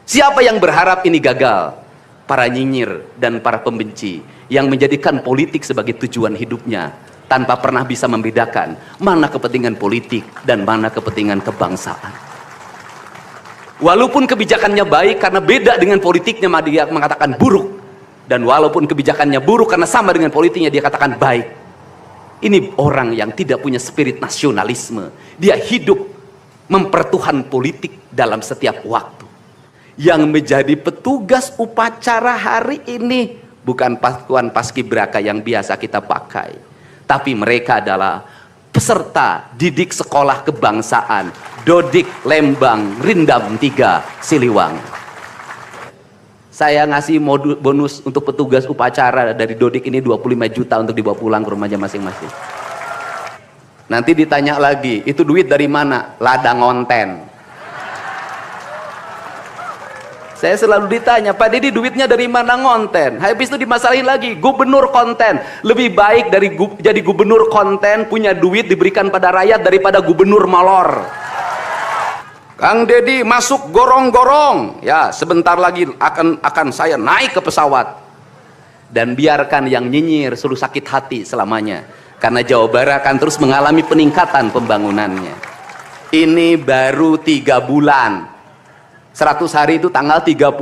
Siapa yang berharap ini gagal? Para nyinyir dan para pembenci yang menjadikan politik sebagai tujuan hidupnya tanpa pernah bisa membedakan mana kepentingan politik dan mana kepentingan kebangsaan. Walaupun kebijakannya baik karena beda dengan politiknya, dia mengatakan buruk. Dan walaupun kebijakannya buruk karena sama dengan politiknya, dia katakan baik. Ini orang yang tidak punya spirit nasionalisme. Dia hidup mempertuhan politik dalam setiap waktu. Yang menjadi petugas upacara hari ini bukan pasukan paskibraka yang biasa kita pakai, tapi mereka adalah peserta didik sekolah kebangsaan Dodik Lembang Rindam 3 Siliwangi. Saya ngasih bonus untuk petugas upacara dari Dodik ini 25 juta untuk dibawa pulang ke rumahnya masing-masing. Nanti ditanya lagi, itu duit dari mana? Ladang ngonten. Saya selalu ditanya, Pak Didi duitnya dari mana? Ngonten. Habis itu dimasalahin lagi, gubernur konten. Lebih baik dari jadi gubernur konten, punya duit diberikan pada rakyat daripada gubernur molor. Kang Deddy masuk gorong-gorong. Ya, sebentar lagi akan saya naik ke pesawat. Dan biarkan yang nyinyir suruh sakit hati selamanya. Karena Jawa Barat akan terus mengalami peningkatan pembangunannya. Ini baru 3 bulan. 100 hari itu tanggal 30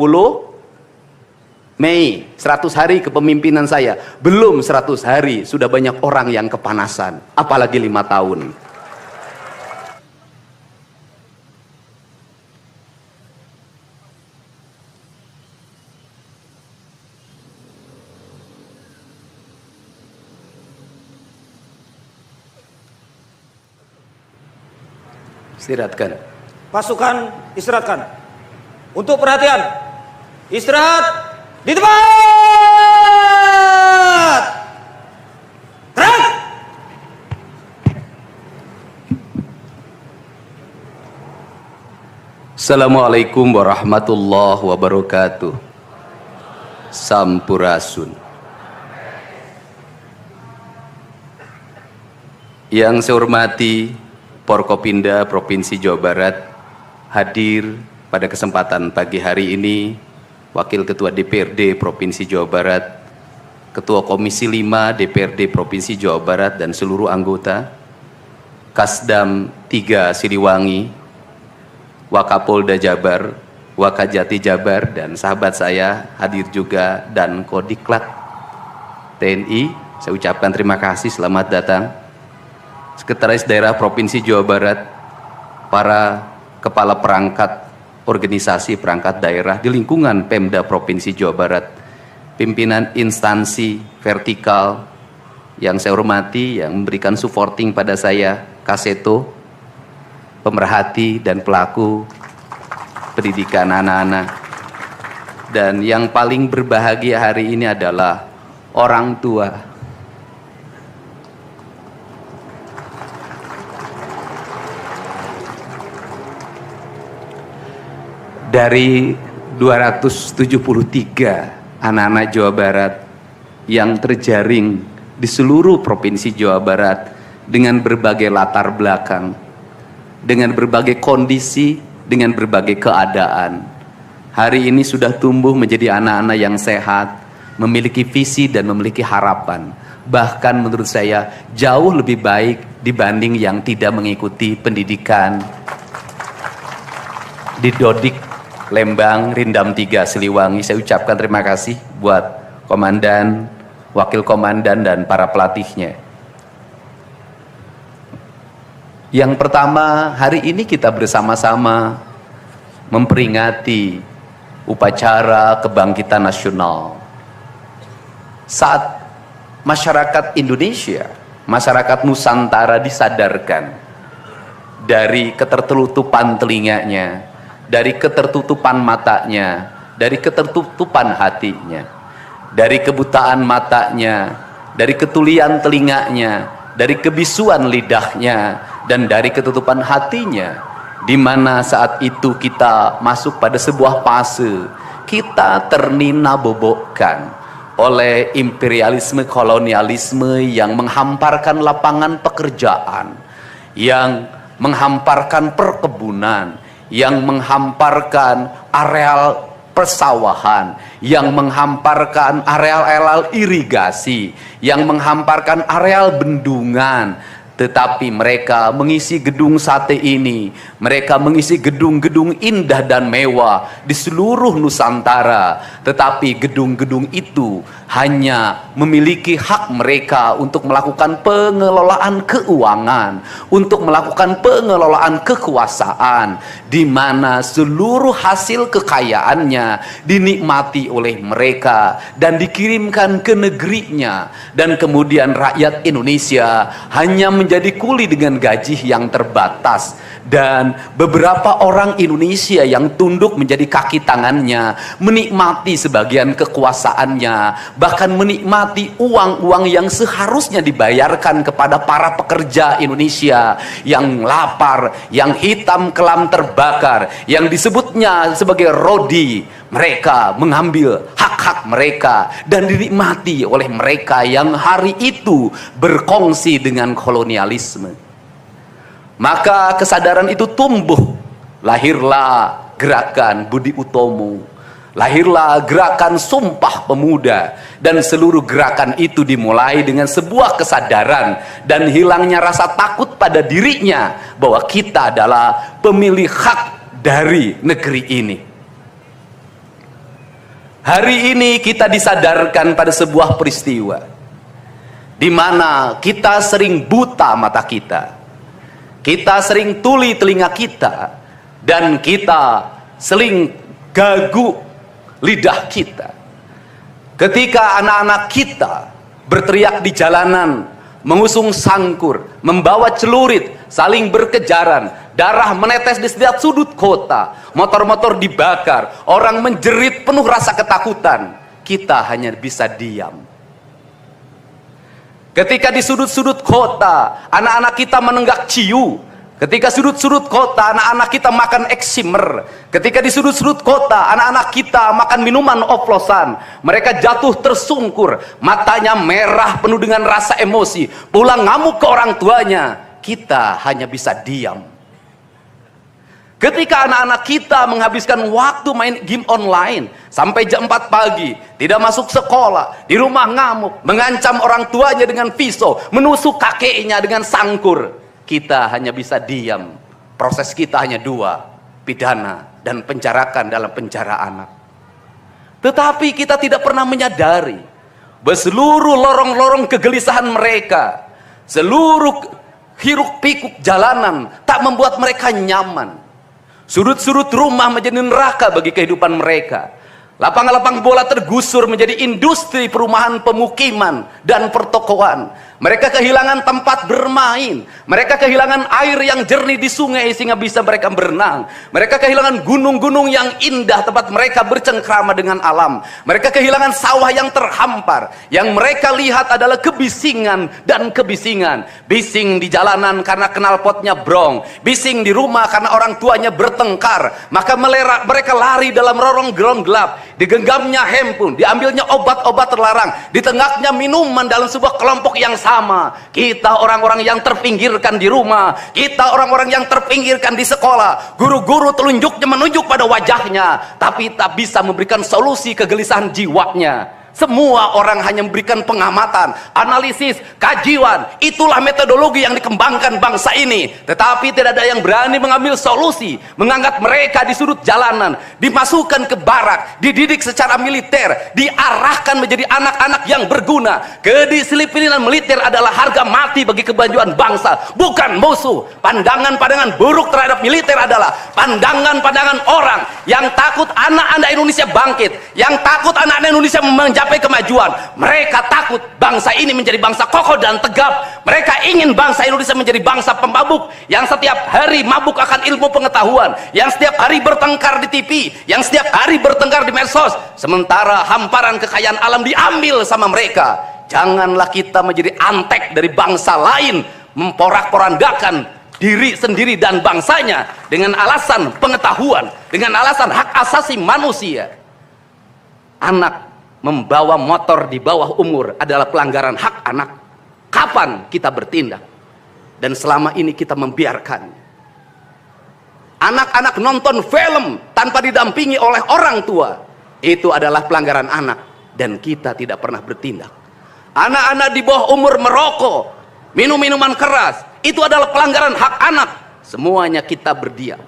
Mei. 100 hari kepemimpinan saya. Belum 100 hari sudah banyak orang yang kepanasan. Apalagi 5 tahun. Istirahatkan. Pasukan istirahatkan. Untuk perhatian, istirahat di tempat. Gerak. Assalamualaikum warahmatullahi wabarakatuh. Sampurasun. Yang saya hormati Forkopimda Provinsi Jawa Barat, hadir pada kesempatan pagi hari ini Wakil Ketua DPRD Provinsi Jawa Barat, Ketua Komisi 5 DPRD Provinsi Jawa Barat dan seluruh anggota, Kasdam 3 Siliwangi, Wakapolda Jabar, Wakajati Jabar, dan sahabat saya hadir juga, dan Kodiklat TNI. Saya ucapkan terima kasih, selamat datang. Sekretaris Daerah Provinsi Jawa Barat, para kepala perangkat organisasi perangkat daerah di lingkungan Pemda Provinsi Jawa Barat, pimpinan instansi vertikal yang saya hormati, yang memberikan supporting pada saya, Kaseto, pemerhati dan pelaku pendidikan anak-anak, dan yang paling berbahagia hari ini adalah orang tua. Dari 273 anak-anak Jawa Barat yang terjaring di seluruh Provinsi Jawa Barat dengan berbagai latar belakang, dengan berbagai kondisi, dengan berbagai keadaan, hari ini sudah tumbuh menjadi anak-anak yang sehat, memiliki visi dan memiliki harapan. Bahkan menurut saya jauh lebih baik dibanding yang tidak mengikuti pendidikan di Dodik Lembang Rindam 3 Siliwangi. Saya ucapkan terima kasih buat komandan, wakil komandan, dan para pelatihnya. Yang pertama, hari ini kita bersama-sama memperingati upacara kebangkitan nasional. Saat masyarakat Indonesia, masyarakat Nusantara disadarkan dari ketertutupan telinganya, dari ketertutupan matanya, dari ketertutupan hatinya, dari kebutaan matanya, dari ketulian telinganya, dari kebisuan lidahnya, dan dari ketutupan hatinya, di mana saat itu kita masuk pada sebuah fase kita ternina bobokkan oleh imperialisme kolonialisme yang menghamparkan lapangan pekerjaan, yang menghamparkan perkebunan, yang menghamparkan areal persawahan, yang menghamparkan areal-areal irigasi, yang menghamparkan areal bendungan. Tetapi mereka mengisi gedung sate ini, mereka mengisi gedung-gedung indah dan mewah di seluruh Nusantara. Tetapi gedung-gedung itu hanya memiliki hak mereka untuk melakukan pengelolaan keuangan, untuk melakukan pengelolaan kekuasaan, di mana seluruh hasil kekayaannya dinikmati oleh mereka dan dikirimkan ke negerinya. Dan kemudian rakyat Indonesia hanya menjadi kuli dengan gaji yang terbatas, dan beberapa orang Indonesia yang tunduk menjadi kaki tangannya menikmati sebagian kekuasaannya, bahkan menikmati uang-uang yang seharusnya dibayarkan kepada para pekerja Indonesia yang lapar, yang hitam kelam terbakar, yang disebutnya sebagai rodi. Mereka mengambil hak-hak mereka dan dinikmati oleh mereka yang hari itu berkongsi dengan kolonialisme. Maka kesadaran itu tumbuh, lahirlah gerakan Budi Utomo, lahirlah gerakan Sumpah Pemuda, dan seluruh gerakan itu dimulai dengan sebuah kesadaran dan hilangnya rasa takut pada dirinya bahwa kita adalah pemilik hak dari negeri ini. Hari ini kita disadarkan pada sebuah peristiwa di mana kita sering buta mata kita, kita sering tuli telinga kita, dan kita sering gagu lidah kita. Ketika anak-anak kita berteriak di jalanan, mengusung sangkur, membawa celurit, saling berkejaran, darah menetes di setiap sudut kota, motor-motor dibakar, orang menjerit penuh rasa ketakutan, kita hanya bisa diam. Ketika di sudut-sudut kota anak-anak kita menenggak ciu, ketika sudut-sudut kota anak-anak kita makan eksimer, ketika di sudut-sudut kota anak-anak kita makan minuman oplosan, mereka jatuh tersungkur, matanya merah penuh dengan rasa emosi, pulang ngamuk ke orang tuanya, kita hanya bisa diam. Ketika anak-anak kita menghabiskan waktu main game online sampai jam 4 pagi, tidak masuk sekolah, di rumah ngamuk, mengancam orang tuanya dengan pisau, menusuk kakeknya dengan sangkur, kita hanya bisa diam. Proses kita hanya dua, pidana dan penjarakan dalam penjara anak. Tetapi kita tidak pernah menyadari bahwa seluruh lorong-lorong kegelisahan mereka, seluruh hiruk pikuk jalanan tak membuat mereka nyaman. Sudut-sudut rumah menjadi neraka bagi kehidupan mereka. Lapang-lapang bola tergusur menjadi industri perumahan, pemukiman, dan pertokoan. Mereka kehilangan tempat bermain. Mereka kehilangan air yang jernih di sungai sehingga bisa mereka berenang. Mereka kehilangan gunung-gunung yang indah tempat mereka bercengkrama dengan alam. Mereka kehilangan sawah yang terhampar. Yang mereka lihat adalah kebisingan dan kebisingan. Bising di jalanan karena knalpotnya brong. Bising di rumah karena orang tuanya bertengkar. Maka mereka lari dalam rorong-gerong gelap. Digenggamnya handphone, diambilnya obat-obat terlarang, ditengaknya minuman dalam sebuah kelompok yang sama. Kita orang-orang yang terpinggirkan di rumah, kita orang-orang yang terpinggirkan di sekolah, guru-guru telunjuknya menunjuk pada wajahnya, tapi tak bisa memberikan solusi kegelisahan jiwanya. Semua orang hanya memberikan pengamatan, analisis, kajian. Itulah metodologi yang dikembangkan bangsa ini. Tetapi tidak ada yang berani mengambil solusi, mengangkat mereka di sudut jalanan, dimasukkan ke barak, dididik secara militer, diarahkan menjadi anak-anak yang berguna. Kedisiplinan militer adalah harga mati bagi kemajuan bangsa, bukan musuh. Pandangan-pandangan buruk terhadap militer adalah pandangan-pandangan orang yang takut anak-anak Indonesia bangkit, yang takut anak-anak Indonesia mencapai kemajuan. Mereka takut bangsa ini menjadi bangsa kokoh dan tegap. Mereka ingin bangsa Indonesia menjadi bangsa pemabuk yang setiap hari mabuk akan ilmu pengetahuan, yang setiap hari bertengkar di TV, yang setiap hari bertengkar di medsos, sementara hamparan kekayaan alam diambil sama mereka. Janganlah kita menjadi antek dari bangsa lain, memporak-porandakan diri sendiri dan bangsanya dengan alasan pengetahuan, dengan alasan hak asasi manusia. Anak membawa motor di bawah umur adalah pelanggaran hak anak. Kapan kita bertindak? Dan selama ini kita membiarkan Anak-anak nonton film tanpa didampingi oleh orang tua, itu adalah pelanggaran anak, dan kita tidak pernah bertindak. Anak-anak di bawah umur merokok, minum minuman keras, itu adalah pelanggaran hak anak. Semuanya kita berdiam.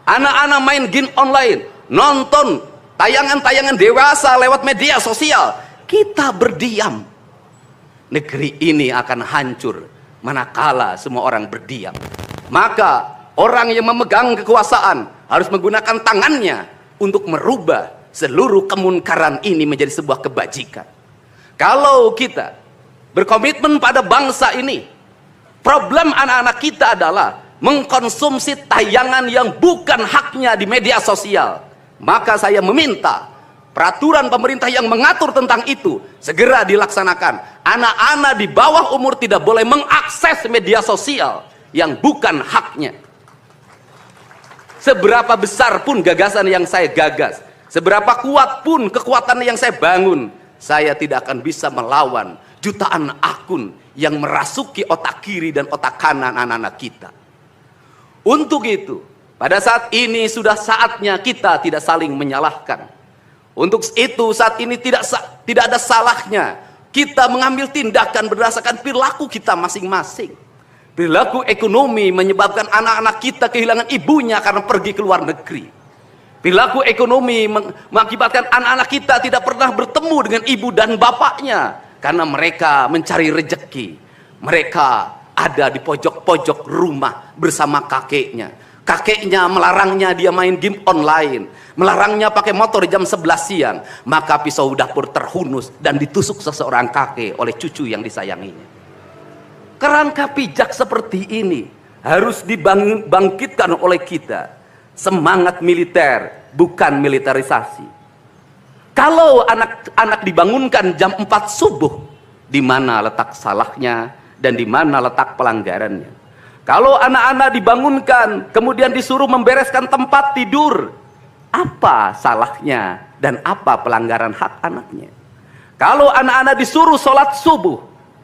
Anak-anak main game online, nonton tayangan-tayangan dewasa lewat media sosial, kita berdiam. Negeri ini akan hancur manakala semua orang berdiam. Maka orang yang memegang kekuasaan harus menggunakan tangannya untuk merubah seluruh kemunkaran ini menjadi sebuah kebajikan. Kalau kita berkomitmen pada bangsa ini, problem anak-anak kita adalah mengkonsumsi tayangan yang bukan haknya di media sosial. Maka saya meminta peraturan pemerintah yang mengatur tentang itu segera dilaksanakan. Anak-anak di bawah umur tidak boleh mengakses media sosial yang bukan haknya. Seberapa besar pun gagasan yang saya gagas, seberapa kuat pun kekuatan yang saya bangun, saya tidak akan bisa melawan jutaan akun yang merasuki otak kiri dan otak kanan anak-anak kita. Untuk itu, pada saat ini sudah saatnya kita tidak saling menyalahkan. Untuk itu saat ini tidak ada salahnya kita mengambil tindakan berdasarkan perilaku kita masing-masing. Perilaku ekonomi menyebabkan anak-anak kita kehilangan ibunya karena pergi ke luar negeri. Perilaku ekonomi mengakibatkan anak-anak kita tidak pernah bertemu dengan ibu dan bapaknya karena mereka mencari rejeki. Mereka ada di pojok-pojok rumah bersama kakeknya. Kakeknya melarangnya dia main game online, melarangnya pakai motor jam 11 siang. Maka pisau dapur terhunus dan ditusuk seseorang kakek oleh cucu yang disayanginya. Kerangka pijak seperti ini harus dibangkitkan oleh kita. Semangat militer, bukan militerisasi. Kalau anak-anak dibangunkan jam 4 subuh, di mana letak salahnya dan di mana letak pelanggarannya? Kalau anak-anak dibangunkan kemudian disuruh membereskan tempat tidur, apa salahnya dan apa pelanggaran hak anaknya? Kalau anak-anak disuruh sholat subuh,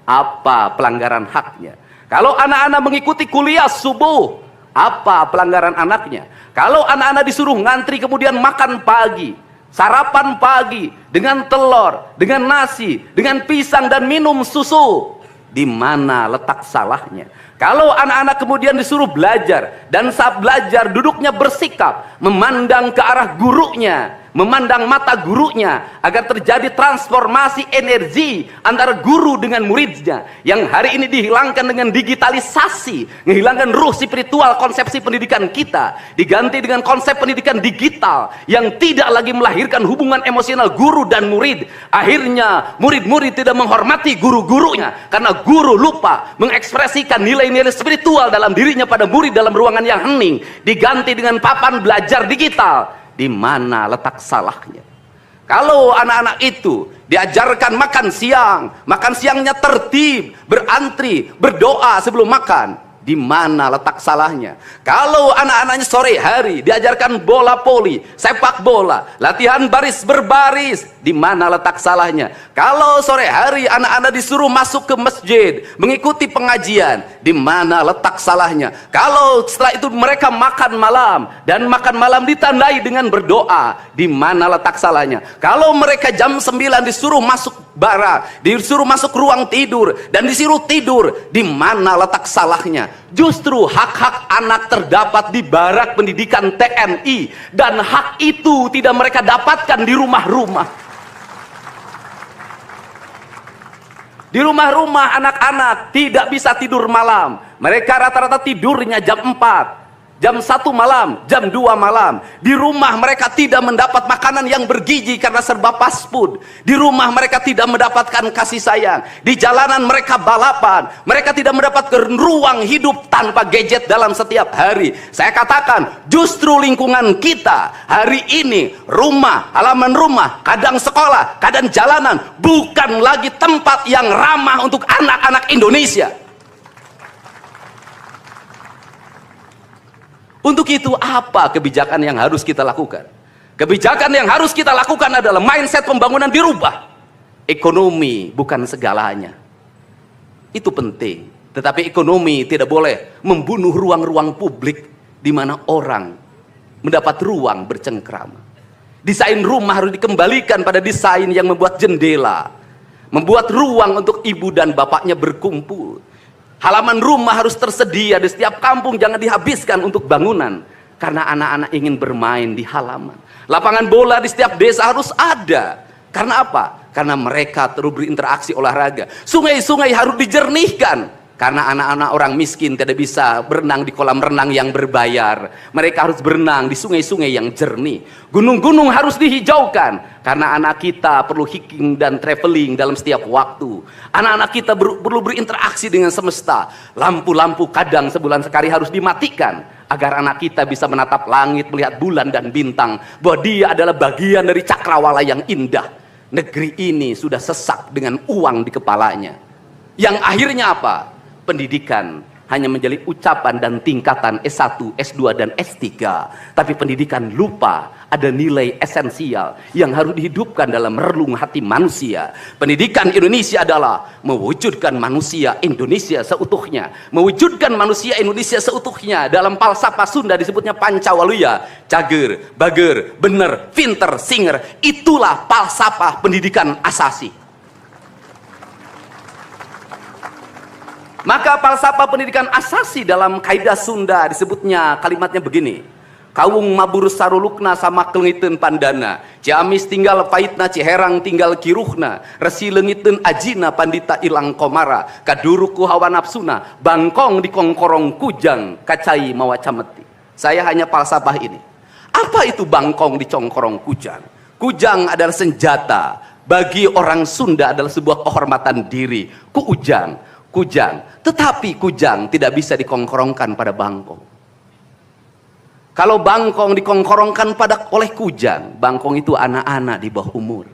apa pelanggaran haknya? Kalau anak-anak mengikuti kuliah subuh, apa pelanggaran anaknya? Kalau anak-anak disuruh ngantri kemudian makan pagi, sarapan pagi dengan telur, dengan nasi, dengan pisang dan minum susu, di mana letak salahnya? Kalau anak-anak kemudian disuruh belajar dan saat belajar duduknya bersikap memandang ke arah gurunya, memandang mata gurunya agar terjadi transformasi energi antara guru dengan muridnya yang hari ini dihilangkan dengan digitalisasi, menghilangkan ruh spiritual konsepsi pendidikan kita, diganti dengan konsep pendidikan digital yang tidak lagi melahirkan hubungan emosional guru dan murid. Akhirnya murid-murid tidak menghormati guru-gurunya karena guru lupa mengekspresikan nilai-nilai spiritual dalam dirinya pada murid dalam ruangan yang hening, diganti dengan papan belajar digital. Di mana letak salahnya? Kalau anak-anak itu diajarkan makan siangnya tertib, berantri, berdoa sebelum makan, di mana letak salahnya? Kalau anak-anaknya sore hari diajarkan bola voli, sepak bola, latihan baris berbaris, di mana letak salahnya? Kalau sore hari anak-anak disuruh masuk ke masjid, mengikuti pengajian, di mana letak salahnya? Kalau setelah itu mereka makan malam dan makan malam ditandai dengan berdoa, di mana letak salahnya? Kalau mereka jam 9 disuruh masuk barak, disuruh masuk ruang tidur dan disuruh tidur, di mana letak salahnya? Justru hak-hak anak terdapat di barak pendidikan TNI dan hak itu tidak mereka dapatkan di rumah-rumah. Di rumah-rumah anak-anak tidak bisa tidur malam. Mereka rata-rata tidurnya jam 4, jam 1 malam, jam 2 malam. Di rumah mereka tidak mendapat makanan yang bergizi karena serba fast food. Di rumah mereka tidak mendapatkan kasih sayang. Di jalanan mereka balapan. Mereka tidak mendapatkan ruang hidup tanpa gadget dalam setiap hari. Saya katakan justru lingkungan kita hari ini, rumah, halaman rumah, kadang sekolah, kadang jalanan, bukan lagi tempat yang ramah untuk anak-anak Indonesia. Untuk itu apa kebijakan yang harus kita lakukan? Kebijakan yang harus kita lakukan adalah mindset pembangunan dirubah. Ekonomi bukan segalanya. Itu penting. Tetapi ekonomi tidak boleh membunuh ruang-ruang publik di mana orang mendapat ruang bercengkrama. Desain rumah harus dikembalikan pada desain yang membuat jendela, membuat ruang untuk ibu dan bapaknya berkumpul. Halaman rumah harus tersedia di setiap kampung, jangan dihabiskan untuk bangunan, karena anak-anak ingin bermain di halaman. Lapangan bola di setiap desa harus ada. Karena apa? Karena mereka terus berinteraksi olahraga. Sungai-sungai harus dijernihkan, karena anak-anak orang miskin tidak bisa berenang di kolam renang yang berbayar. Mereka harus berenang di sungai-sungai yang jernih. Gunung-gunung harus dihijaukan, karena anak kita perlu hiking dan traveling dalam setiap waktu. Anak-anak kita perlu berinteraksi dengan semesta. Lampu-lampu kadang sebulan sekali harus dimatikan, agar anak kita bisa menatap langit, melihat bulan dan bintang, bahwa dia adalah bagian dari cakrawala yang indah. Negeri ini sudah sesak dengan uang di kepalanya, yang akhirnya apa? Pendidikan hanya menjadi ucapan dan tingkatan S1, S2 dan S3, tapi pendidikan lupa ada nilai esensial yang harus dihidupkan dalam relung hati manusia. Pendidikan Indonesia adalah mewujudkan manusia Indonesia seutuhnya, mewujudkan manusia Indonesia seutuhnya. Dalam falsafah Sunda disebutnya Pancawaluya, cager, bager, bener, pinter, singer. Itulah falsafah pendidikan asasi. Maka falsafah pendidikan asasi dalam kaidah Sunda disebutnya, kalimatnya begini: Kawung mabur sarulukna sama kelengiten pandana, Ciamis tinggal paitna, Ciherang tinggal kiruhna, Resi lengiten ajina pandita ilang komara, Kaduruku hawa nafsuna, Bangkong di kongkorong kujang, Kacai mawacameti. Saya hanya falsafah ini. Apa itu bangkong di congkorong kujang? Kujang adalah senjata. Bagi orang Sunda adalah sebuah kehormatan diri. Kujang, tetapi kujang tidak bisa dikongkorongkan pada bangkong. Kalau bangkong dikongkorongkan oleh kujang, bangkong itu anak-anak di bawah umur.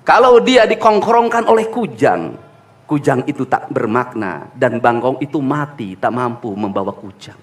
Kalau dia dikongkorongkan oleh kujang, kujang itu tak bermakna, dan bangkong itu mati, tak mampu membawa kujang.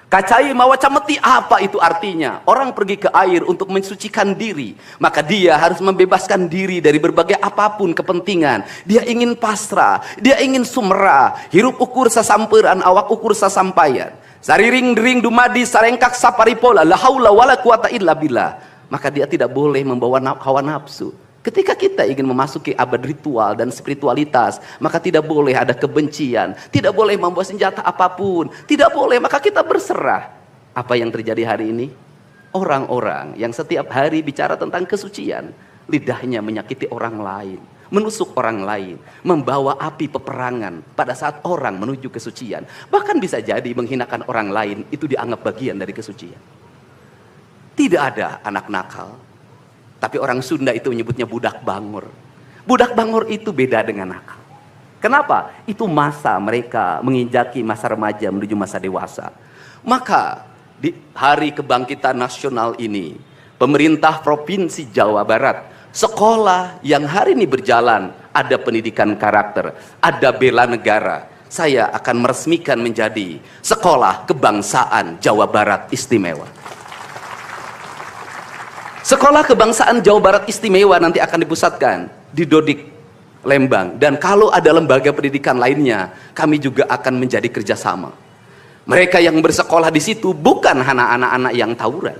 Kacai mawacameti, apa itu artinya? Orang pergi ke air untuk mensucikan diri, maka dia harus membebaskan diri dari berbagai apapun kepentingan. Dia ingin pasrah, dia ingin sumera, hirup ukur sasamperan, awak ukur sasampayan. Sariring dering dumadi sarengkak saparipola, la haula wala quwata illa billah. Maka dia tidak boleh membawa hawa nafsu. Ketika kita ingin memasuki abad ritual dan spiritualitas, maka tidak boleh ada kebencian, tidak boleh membawa senjata apapun, tidak boleh, maka kita berserah. Apa yang terjadi hari ini? Orang-orang yang setiap hari bicara tentang kesucian, lidahnya menyakiti orang lain, menusuk orang lain, membawa api peperangan pada saat orang menuju kesucian. Bahkan bisa jadi menghinakan orang lain, itu dianggap bagian dari kesucian. Tidak ada anak nakal, tapi orang Sunda itu menyebutnya budak bangor. Budak bangor itu beda dengan nakal. Kenapa? Itu masa mereka menginjaki masa remaja menuju masa dewasa. Maka di hari kebangkitan nasional ini, pemerintah Provinsi Jawa Barat, sekolah yang hari ini berjalan, ada pendidikan karakter, ada bela negara. Saya akan meresmikan menjadi Sekolah Kebangsaan Jawa Barat Istimewa. Sekolah Kebangsaan Jawa Barat Istimewa nanti akan dipusatkan di Dodik, Lembang. Dan kalau ada lembaga pendidikan lainnya, kami juga akan menjadi kerjasama. Mereka yang bersekolah di situ bukan anak-anak yang tawuran,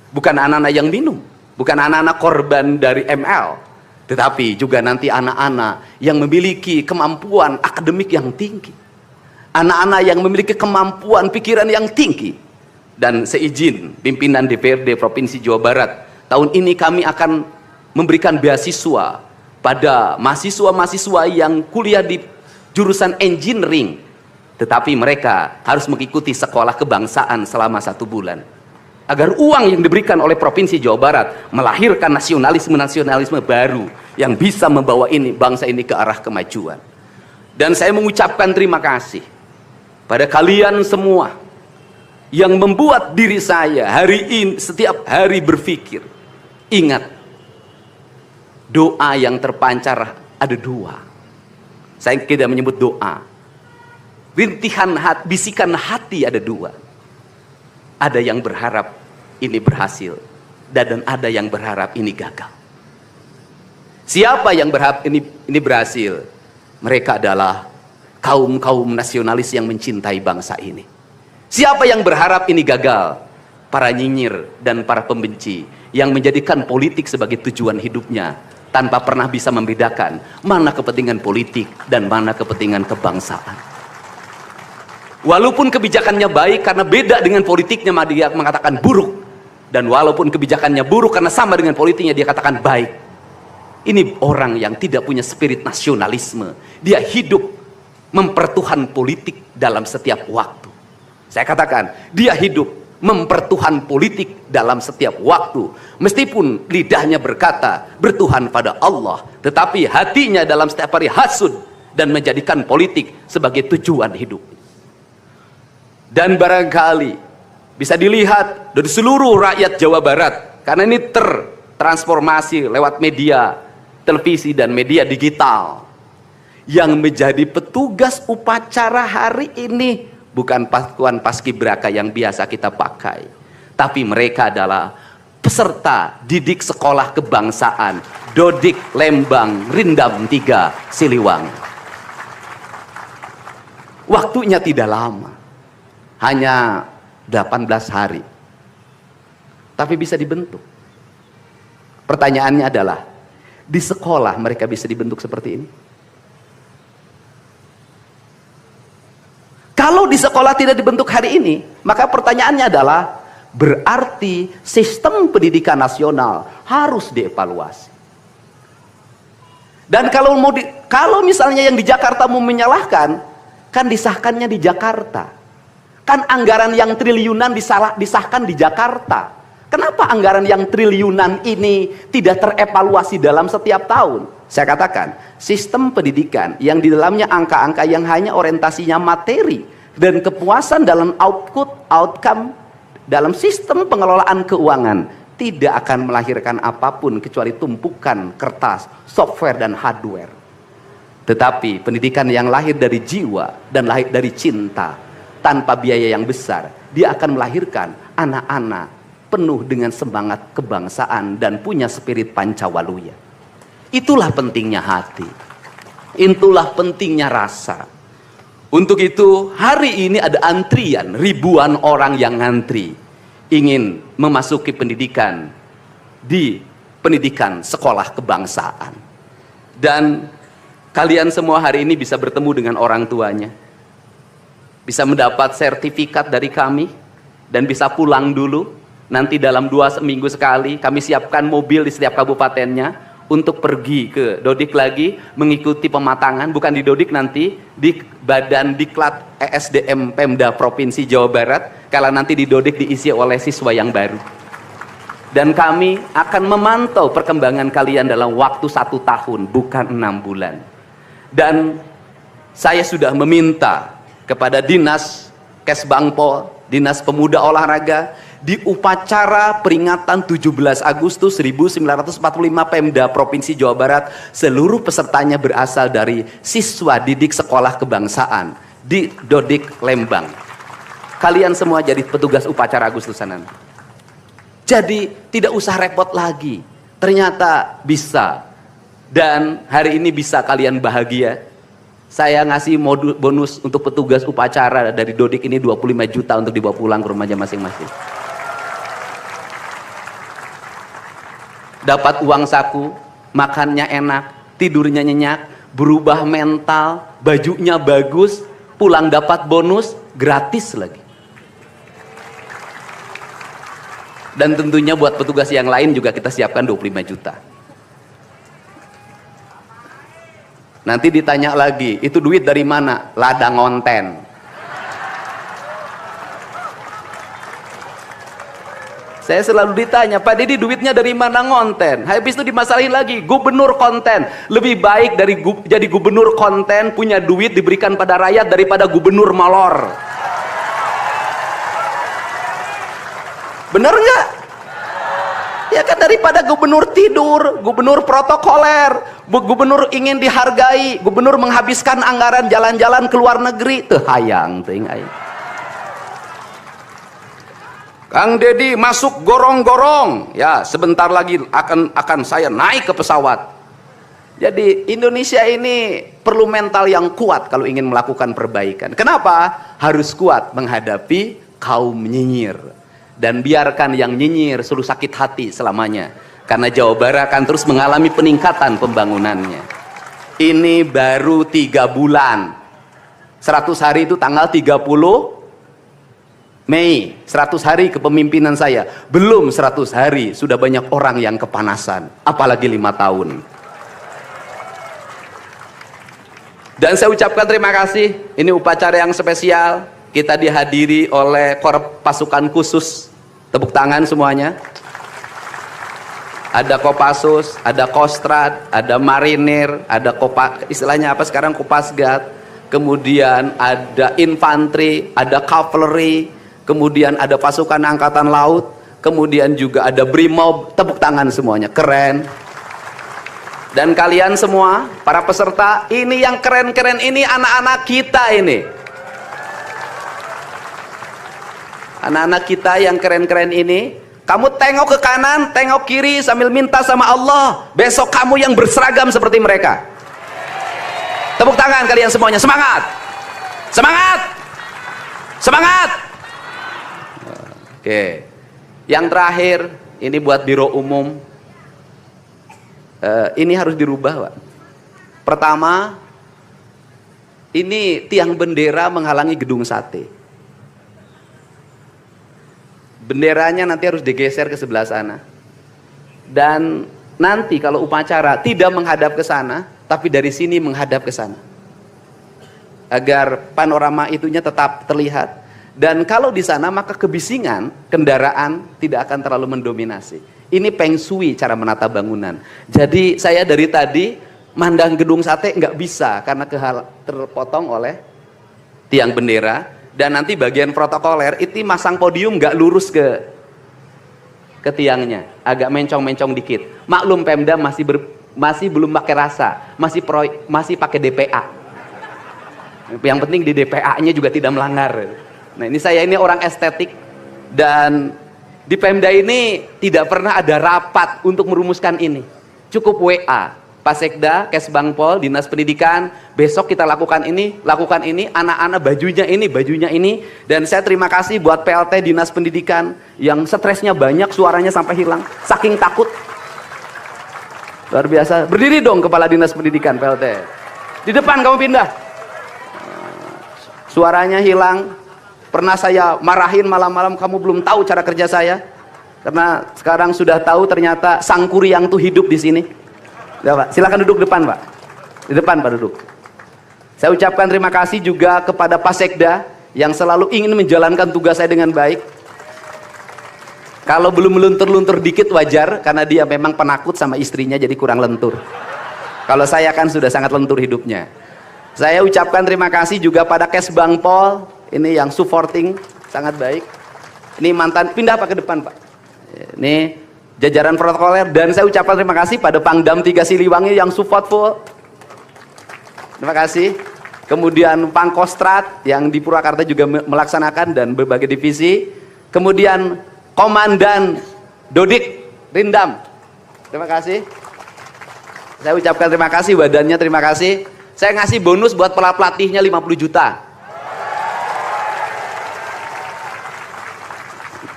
bukan anak-anak yang minum, bukan anak-anak korban dari ML, tetapi juga nanti anak-anak yang memiliki kemampuan akademik yang tinggi, anak-anak yang memiliki kemampuan pikiran yang tinggi. Dan seizin pimpinan DPRD Provinsi Jawa Barat, tahun ini kami akan memberikan beasiswa pada mahasiswa-mahasiswa yang kuliah di jurusan engineering, tetapi mereka harus mengikuti sekolah kebangsaan selama 1 bulan. Agar uang yang diberikan oleh Provinsi Jawa Barat melahirkan nasionalisme-nasionalisme baru yang bisa membawa bangsa ini ke arah kemajuan. Dan saya mengucapkan terima kasih pada kalian semua yang membuat diri saya hari ini setiap hari berpikir. Ingat, doa yang terpancar ada 2. Saya tidak menyebut doa. Rintihan hati, bisikan hati ada 2. Ada yang berharap ini berhasil, dan ada yang berharap ini gagal. Siapa yang berharap ini berhasil? Mereka adalah kaum-kaum nasionalis yang mencintai bangsa ini. Siapa yang berharap ini gagal? Para nyinyir dan para pembenci yang menjadikan politik sebagai tujuan hidupnya tanpa pernah bisa membedakan mana kepentingan politik dan mana kepentingan kebangsaan. Walaupun kebijakannya baik karena beda dengan politiknya, dia mengatakan buruk. Dan walaupun kebijakannya buruk karena sama dengan politiknya, dia katakan baik. Ini orang yang tidak punya spirit nasionalisme. Dia hidup mempertuhan politik dalam setiap waktu. Saya katakan, dia hidup mempertuhan politik dalam setiap waktu. Meskipun lidahnya berkata bertuhan pada Allah, tetapi hatinya dalam setiap hari hasud dan menjadikan politik sebagai tujuan hidup. Dan barangkali bisa dilihat dari seluruh rakyat Jawa Barat, karena ini tertransformasi lewat media televisi dan media digital. Yang menjadi petugas upacara hari ini bukan pasukan paskibraka yang biasa kita pakai, tapi mereka adalah peserta didik sekolah kebangsaan Dodik Lembang Rindam 3 Siliwangi. Waktunya tidak lama, hanya 18 hari, tapi bisa dibentuk. Pertanyaannya adalah, di sekolah mereka bisa dibentuk seperti ini? Kalau di sekolah tidak dibentuk hari ini, maka pertanyaannya adalah, berarti sistem pendidikan nasional harus dievaluasi. Dan kalau misalnya yang di Jakarta mau menyalahkan, kan disahkannya di Jakarta. Kan anggaran yang triliunan disahkan di Jakarta. Kenapa anggaran yang triliunan ini tidak terevaluasi dalam setiap tahun? Saya katakan, sistem pendidikan yang di dalamnya angka-angka yang hanya orientasinya materi dan kepuasan dalam outcome dalam sistem pengelolaan keuangan tidak akan melahirkan apapun kecuali tumpukan kertas, software dan hardware. Tetapi pendidikan yang lahir dari jiwa dan lahir dari cinta tanpa biaya yang besar, dia akan melahirkan anak-anak penuh dengan semangat kebangsaan dan punya spirit Pancawaluya. Itulah pentingnya hati. Itulah pentingnya rasa. Untuk itu hari ini ada antrian, ribuan orang yang ngantri ingin memasuki pendidikan di pendidikan sekolah kebangsaan. Dan kalian semua hari ini bisa bertemu dengan orang tuanya, bisa mendapat sertifikat dari kami, dan bisa pulang dulu. Nanti dalam 2 minggu sekali kami siapkan mobil di setiap kabupatennya untuk pergi ke Dodik lagi, mengikuti pematangan, bukan di Dodik, nanti di Badan Diklat ESDM Pemda Provinsi Jawa Barat, kalau nanti di Dodik diisi oleh siswa yang baru. Dan kami akan memantau perkembangan kalian dalam waktu 1 tahun, bukan 6 bulan. Dan saya sudah meminta kepada Dinas Kesbangpol, Dinas Pemuda Olahraga, di upacara peringatan 17 Agustus 1945 Pemda Provinsi Jawa Barat, seluruh pesertanya berasal dari siswa didik sekolah kebangsaan di Dodik Lembang. Kalian semua jadi petugas upacara Agustusan. Jadi tidak usah repot lagi. Ternyata bisa. Dan hari ini bisa kalian bahagia. Saya ngasih bonus untuk petugas upacara dari Dodik ini 25 juta untuk dibawa pulang ke rumahnya masing-masing. Dapat uang saku, makannya enak, tidurnya nyenyak, berubah mental, bajunya bagus, pulang dapat bonus, gratis lagi. Dan tentunya buat petugas yang lain juga kita siapkan 25 juta. Nanti ditanya lagi, itu duit dari mana? Ladang onten. Saya selalu ditanya, Pak Didi duitnya dari mana ngonten? Habis itu dimasalahin lagi, gubernur konten. Lebih baik dari jadi gubernur konten, punya duit diberikan pada rakyat daripada gubernur molor. Bener nggak? Ya kan, daripada gubernur tidur, gubernur protokoler, gubernur ingin dihargai, gubernur menghabiskan anggaran jalan-jalan ke luar negeri, teu hayang teuing aing. Kang Dedi masuk gorong-gorong, ya sebentar lagi akan saya naik ke pesawat. Jadi Indonesia ini perlu mental yang kuat kalau ingin melakukan perbaikan. Kenapa? Harus kuat menghadapi kaum nyinyir. Dan biarkan yang nyinyir suruh sakit hati selamanya. Karena Jawa Barat akan terus mengalami peningkatan pembangunannya. Ini baru 3 bulan. 100 hari itu tanggal 30 Mei, 100 hari kepemimpinan saya. Belum 100 hari, sudah banyak orang yang kepanasan. Apalagi 5 tahun. Dan saya ucapkan terima kasih. Ini upacara yang spesial. Kita dihadiri oleh Korps Pasukan Khusus. Tepuk tangan semuanya. Ada Kopassus, ada Kostrad, ada Marinir, ada istilahnya apa sekarang, Kopasgat. Kemudian ada infanteri, ada cavalry. Kemudian ada pasukan angkatan laut, kemudian juga ada brimob. Tepuk tangan semuanya, keren. Dan kalian semua, para peserta, ini yang keren-keren ini anak-anak kita ini. Anak-anak kita yang keren-keren ini, kamu tengok ke kanan, tengok kiri sambil minta sama Allah, besok kamu yang berseragam seperti mereka. Tepuk tangan kalian semuanya, semangat! Semangat! Semangat! Oke, yang terakhir ini buat Biro Umum. Ini harus dirubah, Pak. Pertama, ini tiang bendera menghalangi gedung sate. Benderanya nanti harus digeser ke sebelah sana. Dan nanti kalau upacara tidak menghadap ke sana, tapi dari sini menghadap ke sana. Agar panorama itunya tetap terlihat. Dan kalau di sana maka kebisingan kendaraan tidak akan terlalu mendominasi. Ini Feng Shui cara menata bangunan. Jadi saya dari tadi mandang gedung sate nggak bisa karena terpotong oleh tiang bendera. Dan nanti bagian protokoler itu masang podium nggak lurus ke tiangnya, agak mencong-mencong dikit. Maklum Pemda masih belum pakai rasa, masih pakai DPA. Yang penting di DPA-nya juga tidak melanggar. Nah ini saya ini orang estetik, dan di Pemda ini tidak pernah ada rapat untuk merumuskan ini. Cukup WA, Pak Sekda, Kesbangpol, Dinas Pendidikan, besok kita lakukan ini, anak-anak bajunya ini. Dan saya terima kasih buat PLT Dinas Pendidikan yang stresnya banyak, suaranya sampai hilang, saking takut. Luar biasa, berdiri dong Kepala Dinas Pendidikan PLT. Di depan kamu pindah. Suaranya hilang. Pernah saya marahin malam-malam, kamu belum tahu cara kerja saya. Karena sekarang sudah tahu ternyata Sang Kuryang tuh hidup di sini. Ya, Pak. Silakan duduk depan, Pak. Di depan, Pak, duduk. Saya ucapkan terima kasih juga kepada Pak Sekda yang selalu ingin menjalankan tugas saya dengan baik. Kalau belum meluntur-luntur dikit wajar, karena dia memang penakut sama istrinya jadi kurang lentur. Kalau saya kan sudah sangat lentur hidupnya. Saya ucapkan terima kasih juga pada Kesbangpol. Ini yang supporting sangat baik. Ini mantan, pindah Pak ke depan Pak. Ini jajaran protokoler, dan saya ucapkan terima kasih pada Pangdam 3 Siliwangi yang support full. Terima kasih. Kemudian Pangkostrat yang di Purwakarta juga melaksanakan dan berbagai divisi. Kemudian Komandan Dodik Rindam. Terima kasih. Saya ucapkan terima kasih, badannya terima kasih. Saya ngasih bonus buat pelatihnya 50 juta.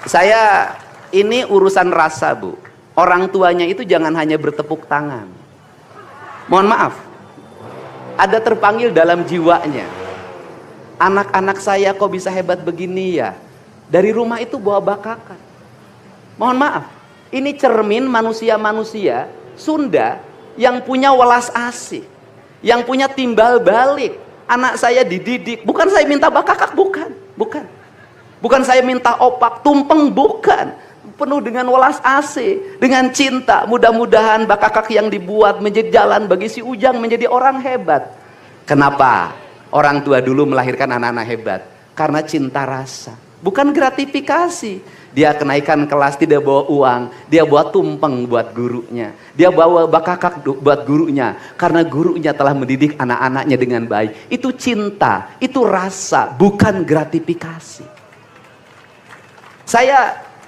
Saya ini urusan rasa, Bu. Orang tuanya itu jangan hanya bertepuk tangan. Mohon maaf, ada terpanggil dalam jiwanya. Anak-anak saya kok bisa hebat begini ya? Dari rumah itu bawa bakakan. Mohon maaf, ini cermin manusia-manusia Sunda yang punya welas asih, yang punya timbal balik. Anak saya dididik, bukan saya minta bakakak, bukan. Bukan saya minta opak, tumpeng, bukan. Penuh dengan welas asih, dengan cinta. Mudah-mudahan bakakak yang dibuat menjadi jalan bagi si Ujang menjadi orang hebat. Kenapa orang tua dulu melahirkan anak-anak hebat? Karena cinta rasa, bukan gratifikasi. Dia kenaikan kelas tidak bawa uang, dia bawa tumpeng buat gurunya. Dia bawa bakakak buat gurunya, karena gurunya telah mendidik anak-anaknya dengan baik. Itu cinta, itu rasa, bukan gratifikasi.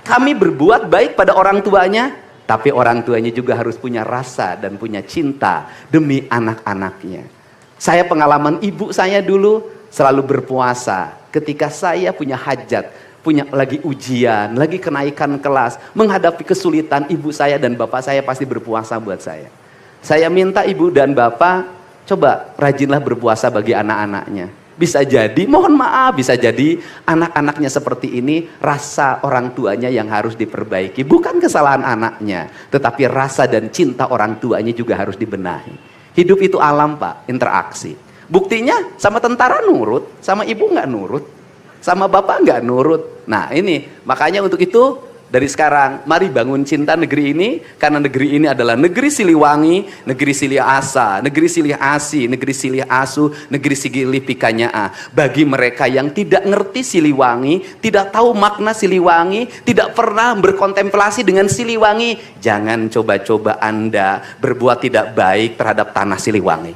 Kami berbuat baik pada orang tuanya, tapi orang tuanya juga harus punya rasa dan punya cinta demi anak-anaknya. Saya pengalaman ibu saya dulu selalu berpuasa ketika saya punya hajat, punya lagi ujian, lagi kenaikan kelas, menghadapi kesulitan, ibu saya dan bapak saya pasti berpuasa buat saya. Saya minta ibu dan bapak, coba rajinlah berpuasa bagi anak-anaknya. Bisa jadi, mohon maaf, bisa jadi anak-anaknya seperti ini, rasa orang tuanya yang harus diperbaiki. Bukan kesalahan anaknya, tetapi rasa dan cinta orang tuanya juga harus dibenahi. Hidup itu alam Pak, interaksi. Buktinya sama tentara nurut, sama ibu nggak nurut, sama bapak nggak nurut. Nah ini, makanya untuk itu, dari sekarang, mari bangun cinta negeri ini, karena negeri ini adalah negeri Siliwangi, negeri Silih Asa, negeri Silih Asi, negeri Silih Asu, negeri Silih Pikanyaa. Bagi mereka yang tidak ngerti Siliwangi, tidak tahu makna Siliwangi, tidak pernah berkontemplasi dengan Siliwangi, jangan coba-coba Anda berbuat tidak baik terhadap tanah Siliwangi.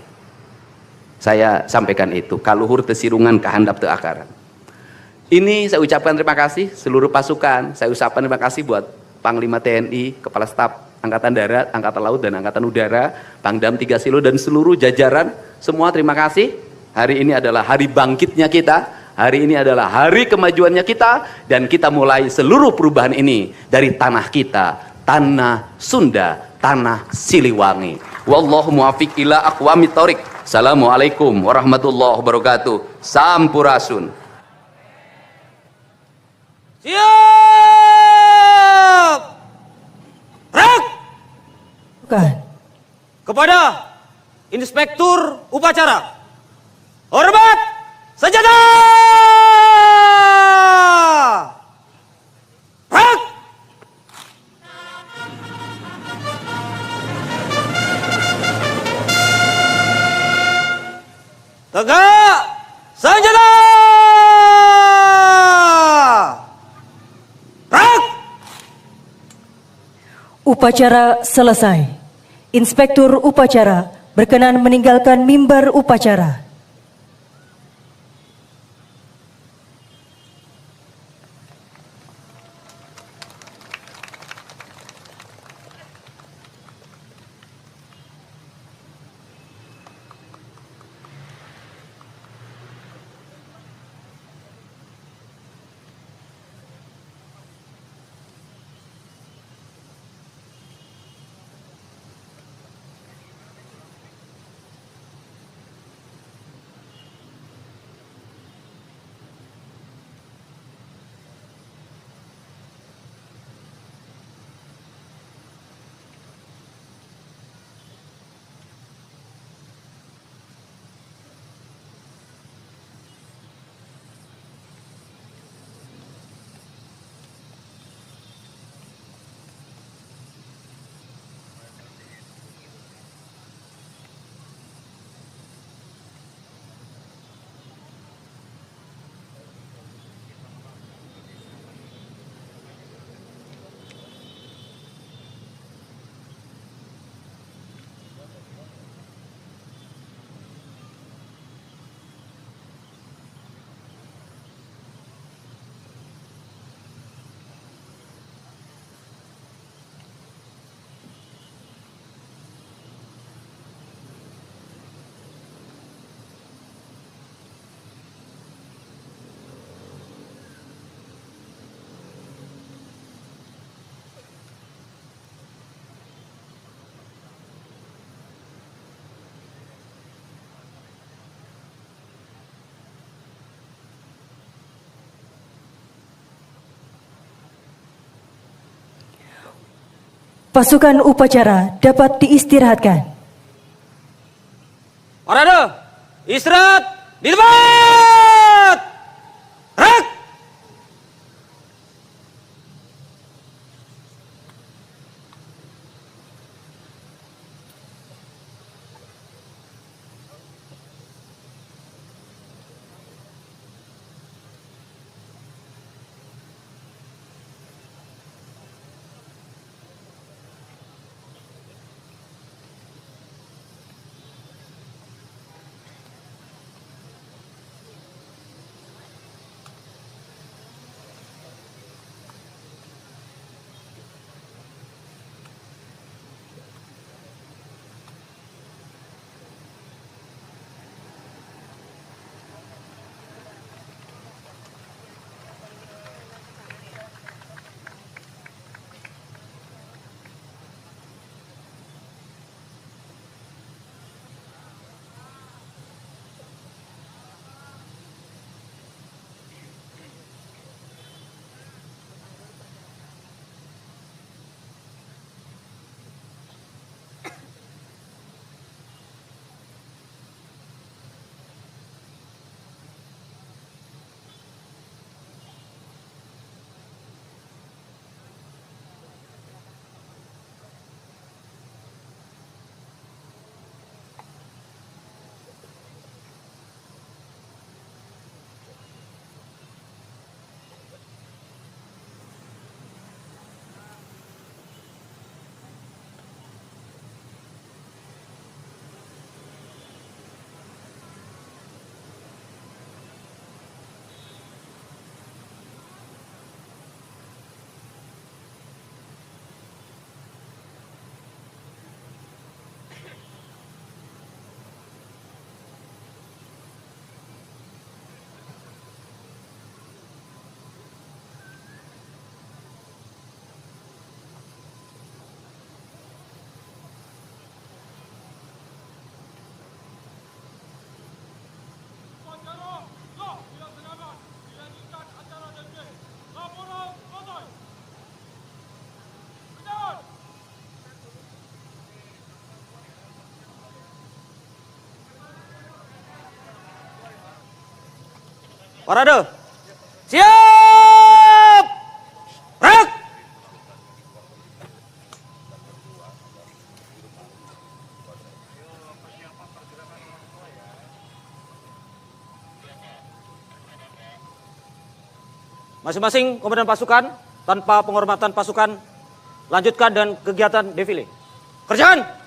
Saya sampaikan itu, kaluhur tesirungan kehandap te akaran. Ini saya ucapkan terima kasih seluruh pasukan. Saya ucapkan terima kasih buat Panglima TNI, Kepala Staf Angkatan Darat, Angkatan Laut, dan Angkatan Udara, Pangdam 3 Silo, dan seluruh jajaran. Semua terima kasih. Hari ini adalah hari bangkitnya kita. Hari ini adalah hari kemajuannya kita. Dan kita mulai seluruh perubahan ini dari tanah kita, tanah Sunda, tanah Siliwangi. Wallahu muwaffiq ila aqwamit thoriq. Assalamualaikum warahmatullahi wabarakatuh. Sampurasun. Siap! Rak! Bukan. Kepada Inspektur Upacara, hormat senjata! Rak! Tegak senjata! Upacara selesai. Inspektur upacara berkenan meninggalkan mimbar upacara. Pasukan upacara dapat diistirahatkan. Parade, istirahat di tempat. Rak! Parade. Siap. Gerak. Masing-masing komandan pasukan tanpa penghormatan pasukan lanjutkan dan kegiatan defile. Kerjaan!